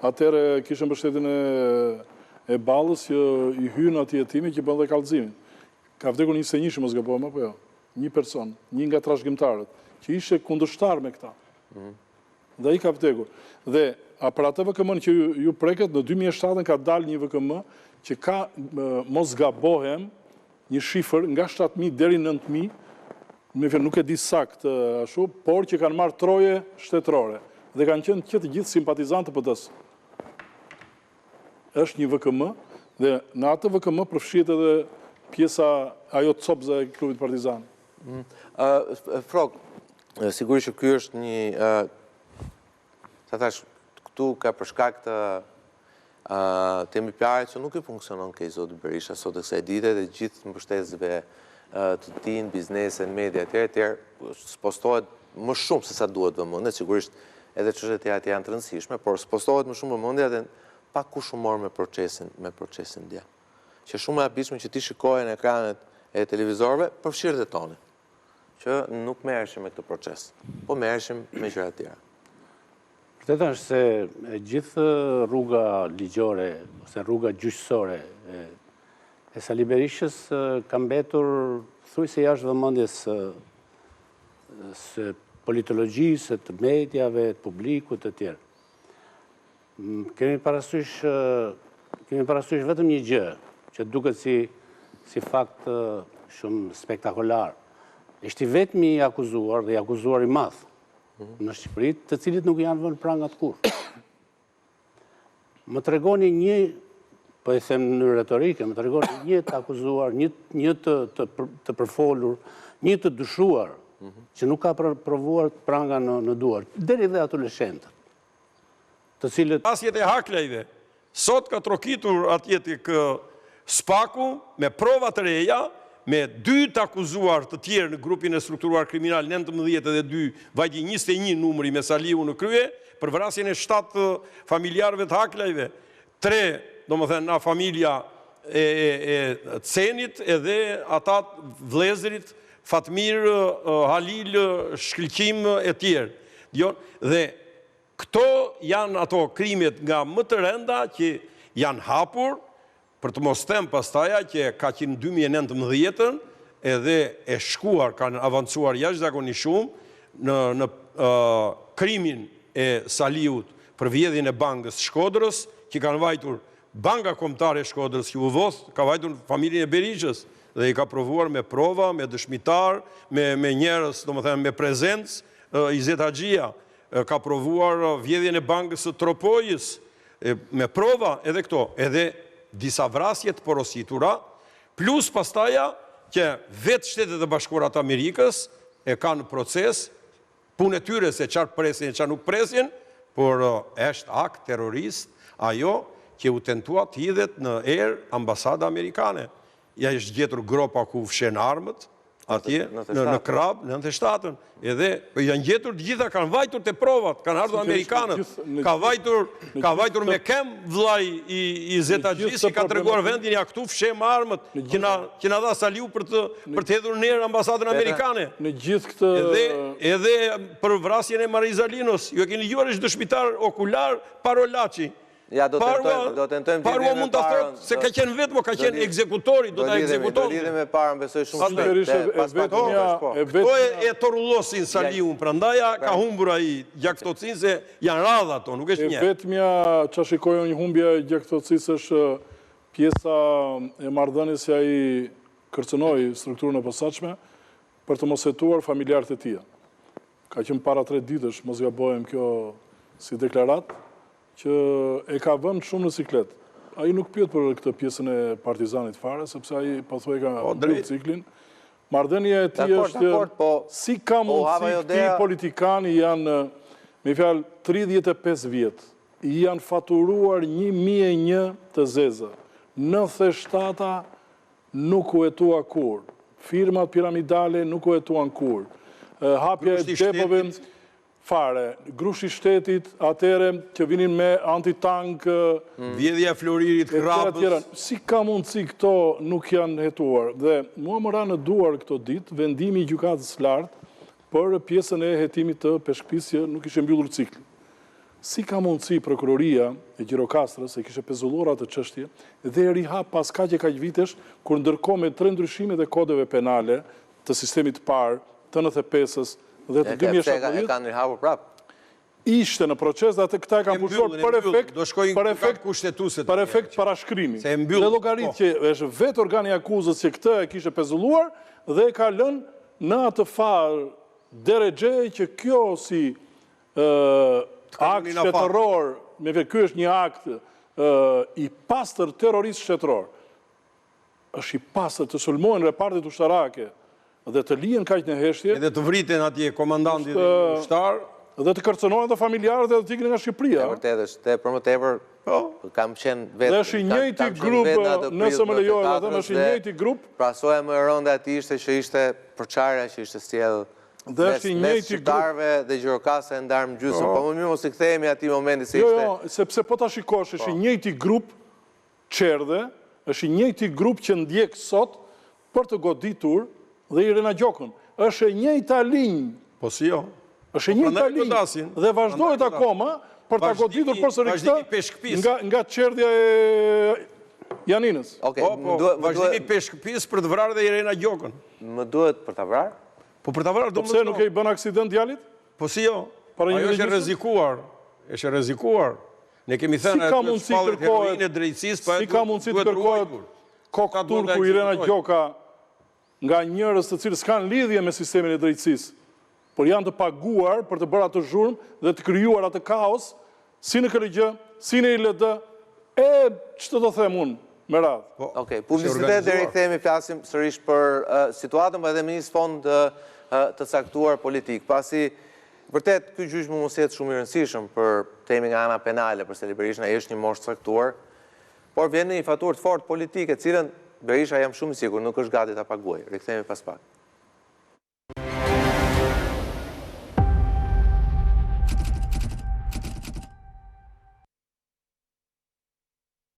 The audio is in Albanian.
atëre kishën mbështetjen e Ballës që i hyn atij hetimi që bën dhe kallëzimin. Ka vdekur 21 mos gabojmë apo jo? Një person, një nga trashëgimtarët, që ishte kundërshtar me këta. Dhe ai ka vdekur. Dhe për atë VKM që ju preket, në 2007 ka dalë një VKM që ka, mos gabohem, një shifër nga 7.000 deri 9.000, nuk e di sakt ashtu, por që kanë marrë troje shtetërore dhe kanë qenë që të gjithë simpatizantë të PD-s. Është një VKM dhe në atë VKM përfshihet edhe pjesa ajo copza e klubit Partizan. Frog, sigurisht që ky është një sa thash këtu ka për shkak të tempiarit që nuk i funksionon ke zoti Berisha sot e kësaj dite dhe gjithë mbështetësve të tij në biznesen, media etj. Spostohet më shumë se sa duhet vëmendje, sigurisht edhe çështjet e tjera janë të rëndësishme, por spostohet më shumë vëmendje dhe pa kushumor me procesin dia. Që shumë e habishme që ti shikoje në ekranet e televizorëve përfshirët e tonin, që nuk merreshim me këtë proces, po merreshim me gjëra të tjera. Vërtet është se gjithë rruga ligjore ose rruga gjyqësore e Sali Berishës ka mbetur thujse jashtë vëmendjes së politologjisë, të mediave, të publikut të tjerë. Kemi parasysh vetëm një gjë, që duket si fakt shumë spektakolar. Ishte vetëm i akuzuar dhe i akuzuar i madh në Shqipëri, të cilit nuk janë vënë prangat kurrë. Më tregoni një, po e them në retorike, më tregoni një të akuzuar, një të përfolur, një të dyshuar, që nuk ka provuar pranga në duar, deri dhe adoleshentët, të cilët... Asjet e Haklejve, sot ka trokitur atje tek Spaku me prova të reja, me 2 të akuzuar të tjerë në grupin e strukturuar kriminal 19 dhe 2, vajti 21 numri me Saliu në krye, për vrasjen e 7 familjarëve të Haklejve, 3, domethënë nga familja e Cenit edhe ata vëllezërit Fatmir, Halil, Shkëlqim e tjerë. Dhe këto janë ato krimet nga më të rënda që janë hapur, për të mos them pastaja që ka qenë 2019 edhe e shkuar, kanë avancuar jashtëzakonisht shumë në krimin e Saliut për vjedhjen e bankës Shkodrës, që kanë vajtur Banka Kombëtare e Shkodrës që u vodh, ka vajtur familjen e Berishës dhe i ka provuar me prova, me dëshmitar, me njerëz, domethënë me prezencë, Izet Haxhia ka provuar vjedhjen e bankës së Tropojës me prova edhe këto, edhe disa vrasje të porositura, plus pastaja që vetë Shtetet e Bashkuara të Amerikës e kanë proces, punë e tyre se çfarë presin e çfarë nuk presin, por është akt terrorist ajo që u tentua të hidhet në erë ambasada amerikane. Ja është gjetur gropa ku fshen armët, atje, në Krab, në 97-ën, edhe janë gjetur të gjitha, kanë vajtur të provat, kanë ardhur amerikanët, ka vajtur me kem vllai i Zeta Gjisi, ka treguar vendin, ja këtu fshem armët, që na dha Saliu për të hedhur në erë ambasadën amerikane. Në gjithë këtë... Edhe për vrasjen e Marizalinos, ju e keni dëgjuar është dëshmitar okular Parolaçi. Ja, do tentojmë Parua mund të thotë se ka qenë vetëm, ka qenë ekzekutori, do ta ekzekuton. Do lidhemi me parën, besoj shumë shpejt. Këto e torullosin Saliun, prandaja ka humbur ai gjaktocin se janë radha ato, nuk është një. Vetmja çfarë shikojmë një humbje gjaktocisë është pjesa e marrëdhënies që ai kërcënoi strukturën e posaçme për të mos hetuar familjarët e tij. Ka qenë para 3 ditësh, mos gabojmë kjo si deklarat, që e ka vënë shumë në siklet. Ai nuk pyet për këtë pjesën e Partizanit fare, sepse ai pothuaj ka ndërtuar ciklin. Marrëdhënia e tij është si ka mundësi këti politikani janë, me fjalë 35 vjet, janë faturuar 1001 të zeza. 97-a nuk u hetua kur. Firmat piramidale nuk u hetuan kur. Hapja e depove fare, grushi shtetit, atere që vinin me antitank... Vjedhja Floririt, Krapës... Si ka mundësi këto nuk janë hetuar? Dhe mua më ra në duar këto ditë, vendimi i gjykatës lartë për pjesën e hetimit të peshkpisje nuk ishe mbyllur cikli. si ka mundësi prokuroria e Gjirokastrës e kishe pezulluar atë çështje dhe e rihap pas kaq vitesh, kur ndërkohë me 3 ndryshimet e kodeve penale të sistemit parë, të 95-s dhe të 2017. E kanë rihapur prapë. Ishte në proces dhe atë këta e kanë pushuar për efekt parashkrimi. Dhe llogarit që është vetë organi akuzës që këtë e kishe pezulluar dhe e ka lënë në atë farë deregje që kjo si akt shtetëror, ky është një akt i pastër terrorist shtetëror, është i pastër të sulmojnë repartit ushtarake dhe të lihen kaq në heshtje. Edhe të vriten atje komandantit ushtar. Dhe të kërcënohen dhe familjarët dhe të iknin nga Shqipëria. E vërtet është, për më tepër, kam qenë vetë... Dhe është i njëjti grup, nëse më lejohet atë, është i njëjti grup. Prasoja më rënde ati ishte që ishte përçarja që ishte sjell mes shqiptarëve dhe Gjirokastra e ndarë më gjysmë. Po më mirë mos i kthehemi atij momenti se ishte... Jo, sepse po ta shikosh, është i njëjti grup çerdhe, është i njëjti grup që ndjek sot për të goditur dhe Irena Gjokën. Është e njëjta linjë. Po si jo. Është e njëjta linjë dhe vazhdohet akoma për ta goditur përsëri këtë nga çerdhja e Janinës. Vazhdimi peshkëpis për të vrarë dhe Irena Gjokën. Më duhet për ta vrarë? Po për ta vrarë do më pse nuk e i bën aksident djalit? Po si jo. Ajo është rrezikuar. Është rrezikuar. Ne kemi thënë atë të shpallë heroinë drejtësisë, si ka mundësi të kërkohet kokë turku Irena Gjoka nga njerëz të cilës kanë lidhje me sistemin e drejtësisë, por janë të paguar për të bërë atë zhurmë dhe të krijuar atë kaos, si në KRG, si në ILD, ç'të do them unë me radhë. Okej, publicitet deri kthehemi flasim sërish për situatën, po edhe me një sfond të caktuar politik, pasi vërtet ky gjyq mos jetë shumë i rëndësishëm për temi nga ana penale, për Sali Berisha ai është një moshë caktuar, por vjen në një faturë të fortë politike, cilën Berisha jam shumë i sigurt nuk është gati ta paguajë. Rikthehemi pas pak.